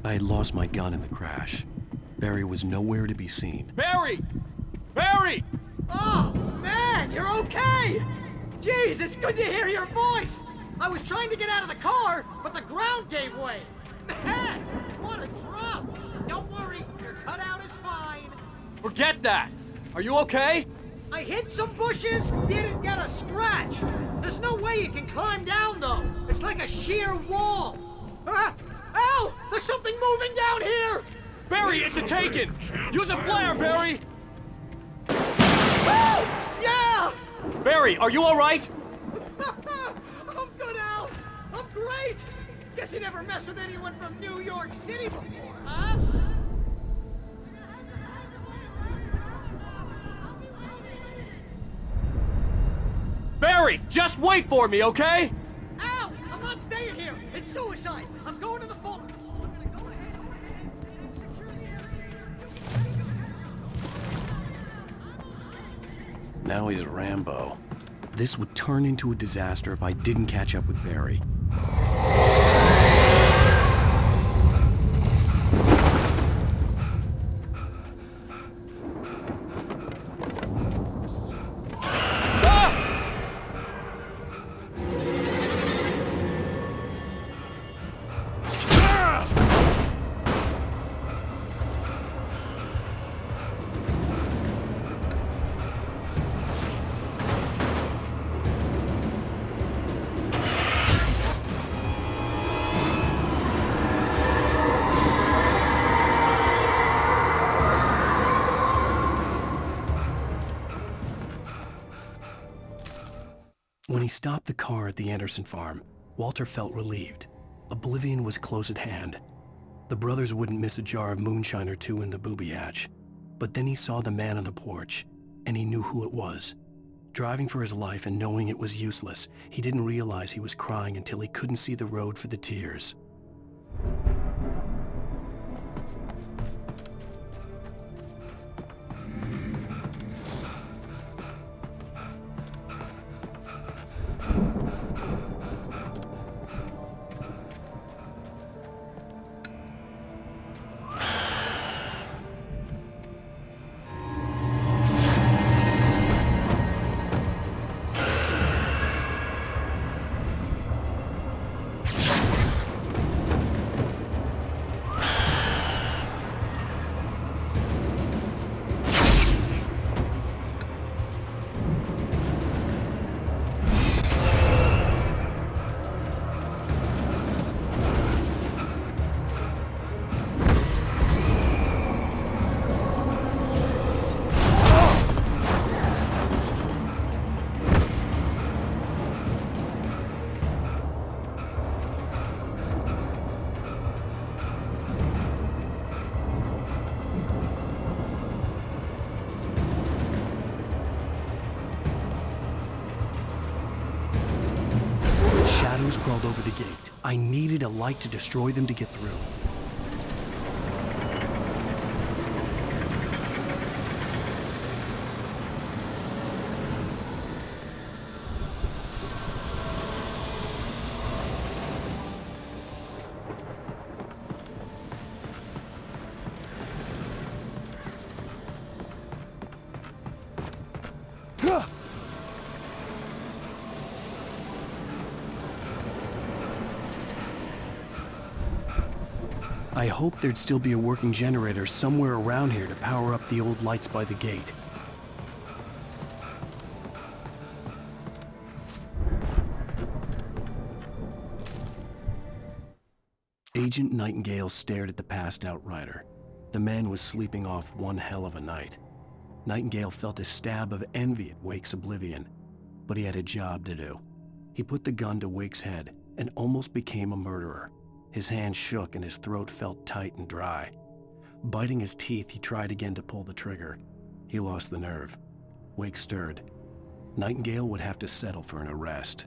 I had lost my gun in the crash. Barry was nowhere to be seen. Barry! Barry! Oh, man, you're okay! Jeez, it's good to hear your voice! I was trying to get out of the car, but the ground gave way! Man, what a drop! Don't worry, your cutout is fine. Forget that! Are you okay? I hit some bushes, didn't get a scratch! There's no way you can climb down, though! It's like a sheer wall! Al! There's something moving down here! Barry, it's a Taken! Use a flare, Barry! Oh! Yeah! Barry, are you alright? I'm good, Al! I'm great! Guess you never messed with anyone from New York City before, huh? Barry, just wait for me, okay? Al! I'm not staying here! It's suicide! I'm going to the phone! I'm gonna go ahead. Secure the area. Now he's Rambo. This would turn into a disaster if I didn't catch up with Barry. When he stopped the car at the Anderson farm, Walter felt relieved. Oblivion was close at hand. The brothers wouldn't miss a jar of moonshine or two in the booby hatch. But then he saw the man on the porch, and he knew who it was. Driving for his life and knowing it was useless, he didn't realize he was crying until he couldn't see the road for the tears. Shadows crawled over the gate. I needed a light to destroy them to get through. I hoped there'd still be a working generator somewhere around here to power up the old lights by the gate. Agent Nightingale stared at the passed-out rider. The man was sleeping off one hell of a night. Nightingale felt a stab of envy at Wake's oblivion, but he had a job to do. He put the gun to Wake's head and almost became a murderer. His hand shook and his throat felt tight and dry. Biting his teeth, he tried again to pull the trigger. He lost the nerve. Wake stirred. Nightingale would have to settle for an arrest.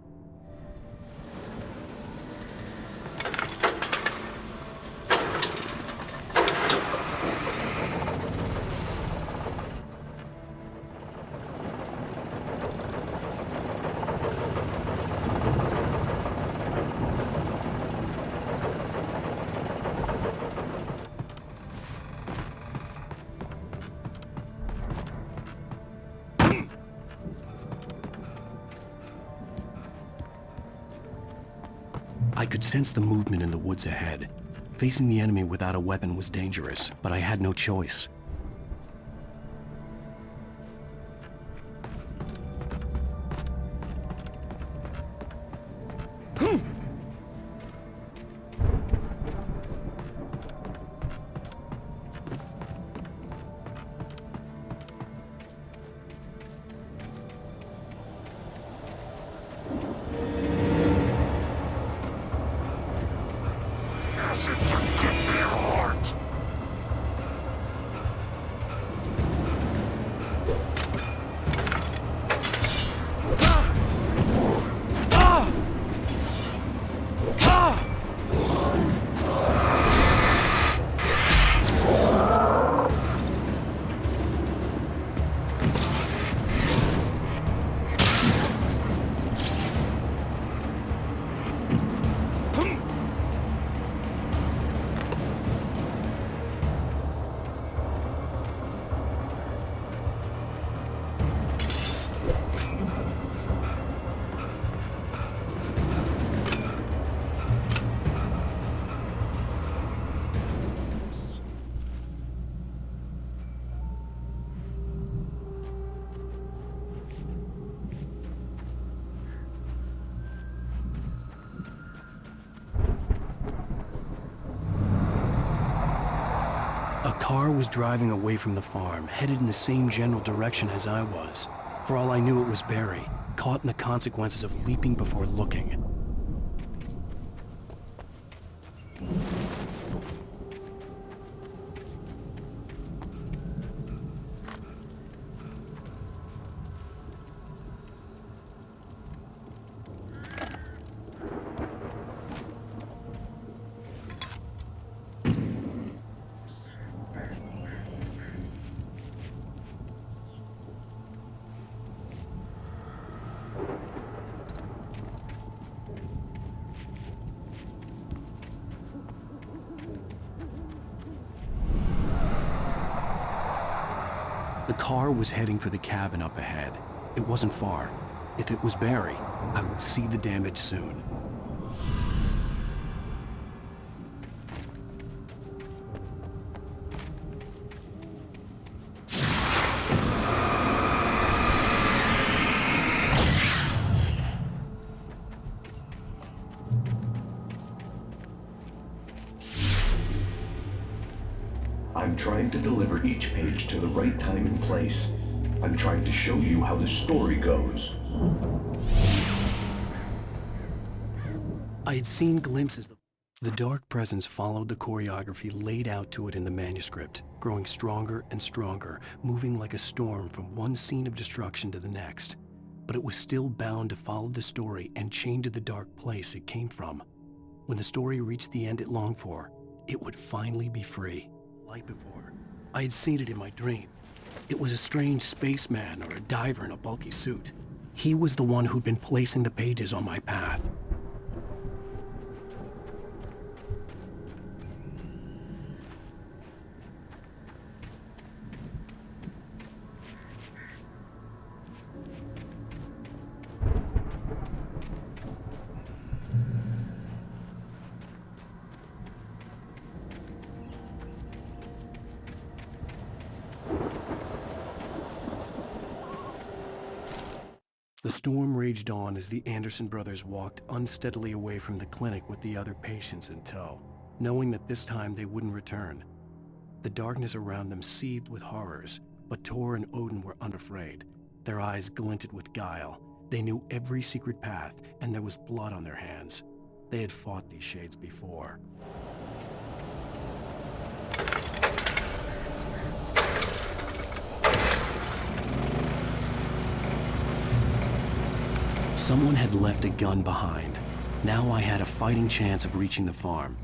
I could sense the movement in the woods ahead. Facing the enemy without a weapon was dangerous, but I had no choice. A car was driving away from the farm, headed in the same general direction as I was. For all I knew, it was Barry, caught in the consequences of leaping before looking. The car was heading for the cabin up ahead. It wasn't far. If it was Barry, I would see the damage soon. I'm trying to deliver each page to the right time and place. I'm trying to show you how the story goes. I had seen glimpses. The dark presence followed the choreography laid out to it in the manuscript, growing stronger and stronger, moving like a storm from one scene of destruction to the next. But it was still bound to follow the story and chained to the dark place it came from. When the story reached the end it longed for, it would finally be free. Like before, I had seen it in my dream. It was a strange spaceman or a diver in a bulky suit. He was the one who'd been placing the pages on my path. The storm raged on as the Anderson brothers walked unsteadily away from the clinic with the other patients in tow, knowing that this time they wouldn't return. The darkness around them seethed with horrors, but Tor and Odin were unafraid. Their eyes glinted with guile. They knew every secret path, and there was blood on their hands. They had fought these shades before. Someone had left a gun behind. Now I had a fighting chance of reaching the farm.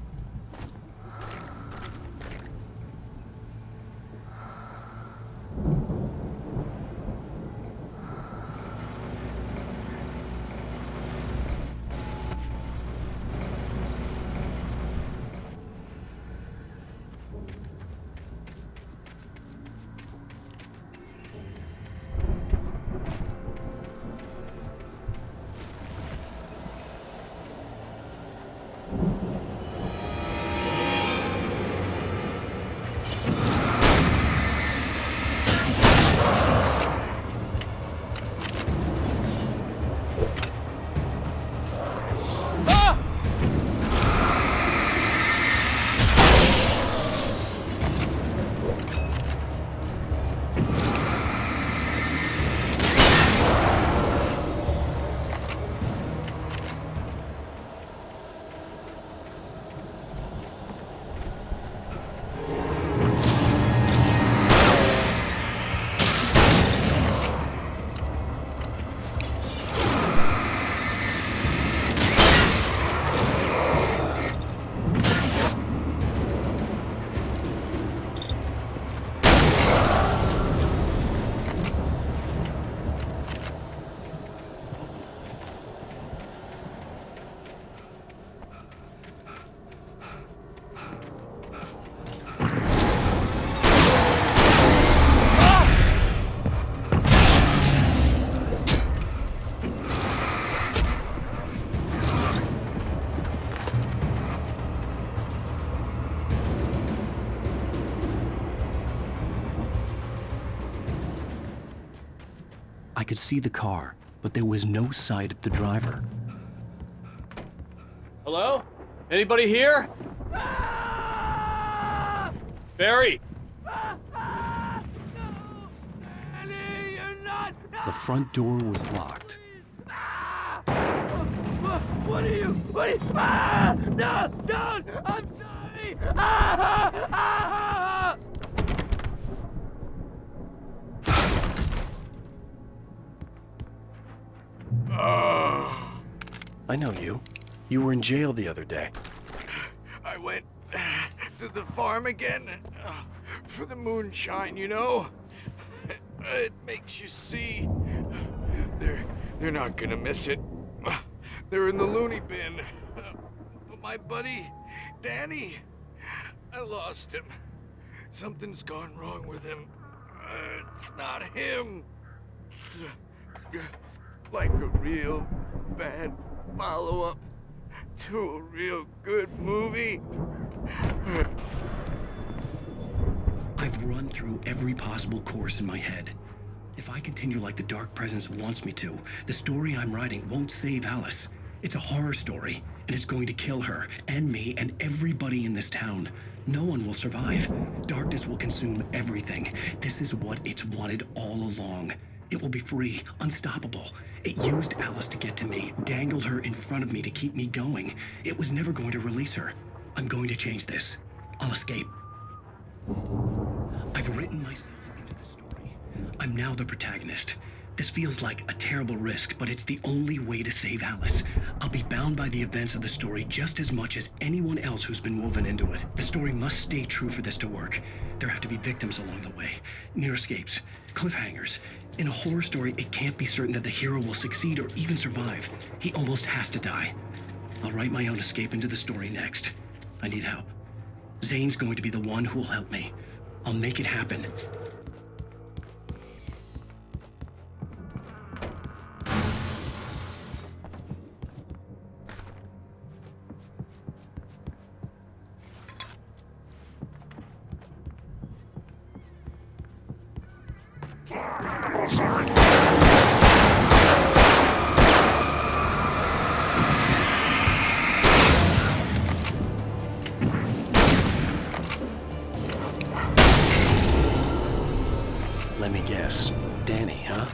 I could see the car, but there was no sight of the driver. Hello? Anybody here? Barry! The front door was locked. What are you? Ah! No! Don't! I'm sorry! Ah! Ah! I know you. You were in jail the other day. I went to the farm again for the moonshine, you know? It makes you see. They're not gonna miss it. They're in the loony bin. But my buddy, Danny, I lost him. Something's gone wrong with him. It's not him. Like a real bad follow-up to a real good movie. I've run through every possible course in my head. If I continue like the Dark Presence wants me to, the story I'm writing won't save Alice. It's a horror story, and it's going to kill her, and me, and everybody in this town. No one will survive. Darkness will consume everything. This is what it's wanted all along. It will be free, unstoppable. It used Alice to get to me, dangled her in front of me to keep me going. It was never going to release her. I'm going to change this. I'll escape. I've written myself into the story. I'm now the protagonist. This feels like a terrible risk, but it's the only way to save Alice. I'll be bound by the events of the story just as much as anyone else who's been woven into it. The story must stay true for this to work. There have to be victims along the way, near escapes, cliffhangers. In a horror story, it can't be certain that the hero will succeed or even survive. He almost has to die. I'll write my own escape into the story next. I need help. Zane's going to be the one who'll help me. I'll make it happen. Let me guess. Danny, huh?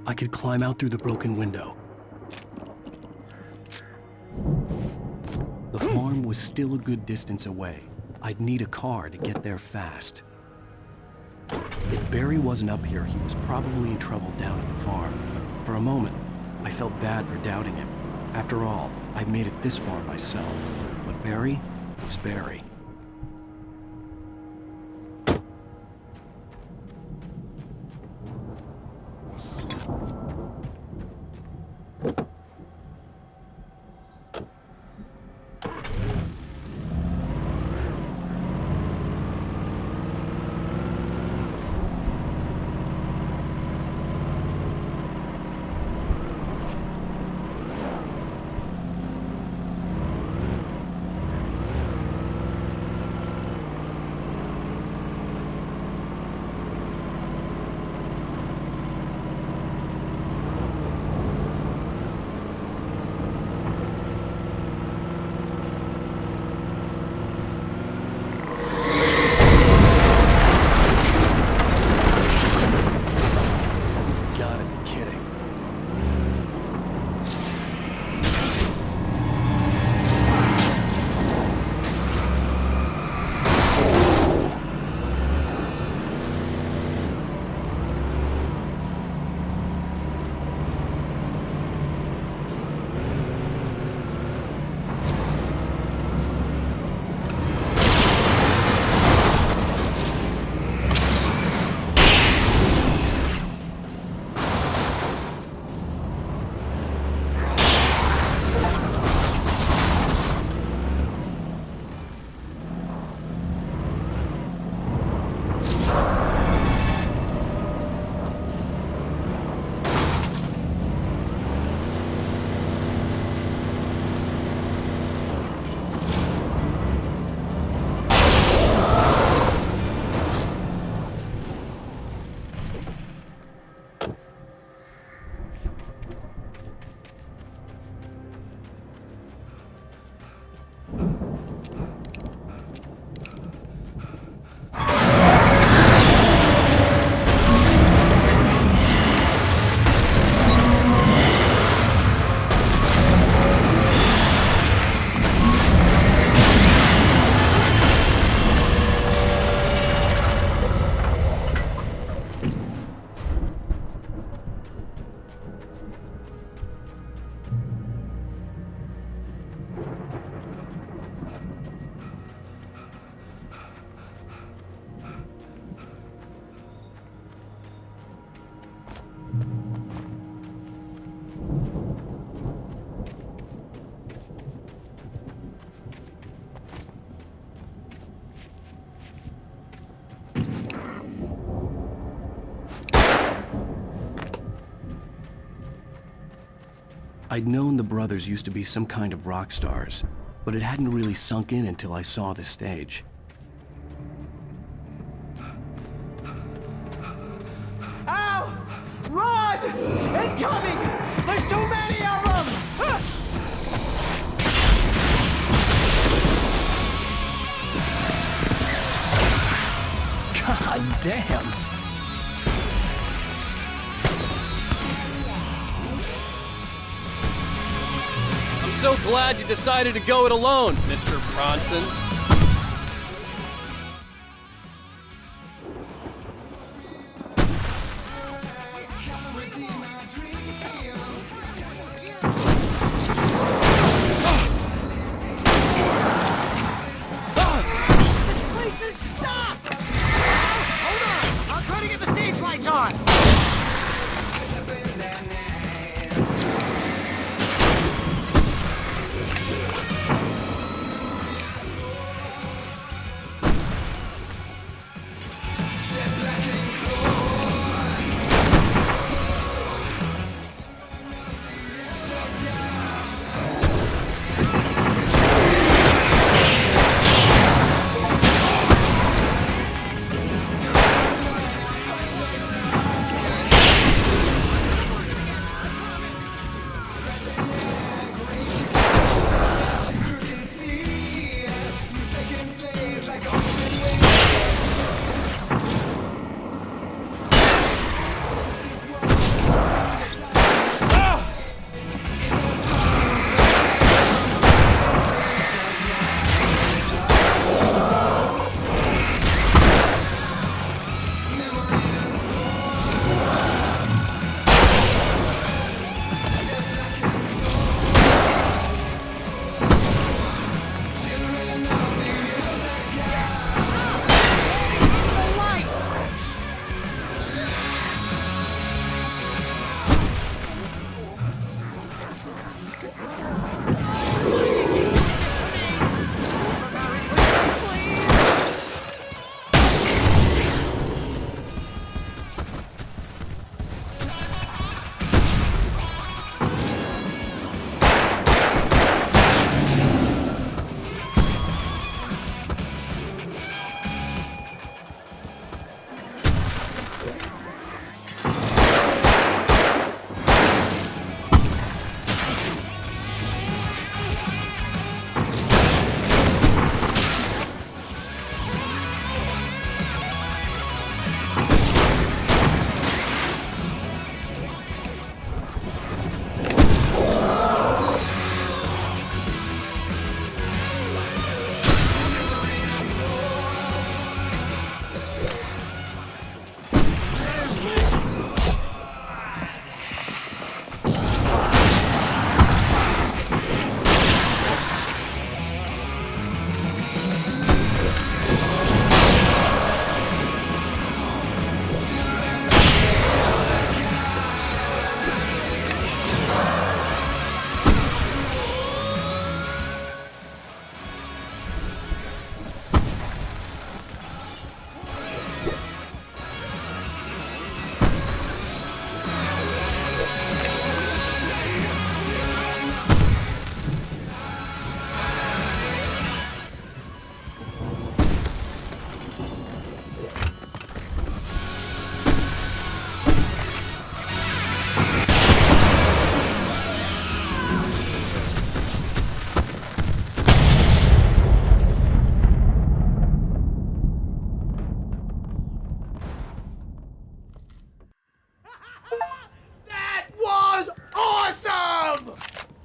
I could climb out through the broken window. The farm was still a good distance away. I'd need a car to get there fast. If Barry wasn't up here, he was probably in trouble down at the farm. For a moment, I felt bad for doubting him. After all, I'd made it this far myself. But Barry was Barry. I'd known the brothers used to be some kind of rock stars, but it hadn't really sunk in until I saw the stage. Al! Run! Incoming! There's too many of them! God damn! I'm so glad you decided to go it alone, Mr. Bronson. This place is stopped! Hold on! I'll try to get the stage lights on!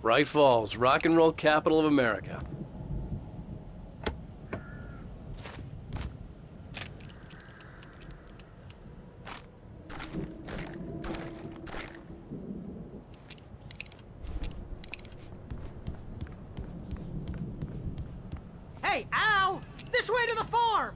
Bright Falls, rock and roll capital of America. Hey, Al! This way to the farm!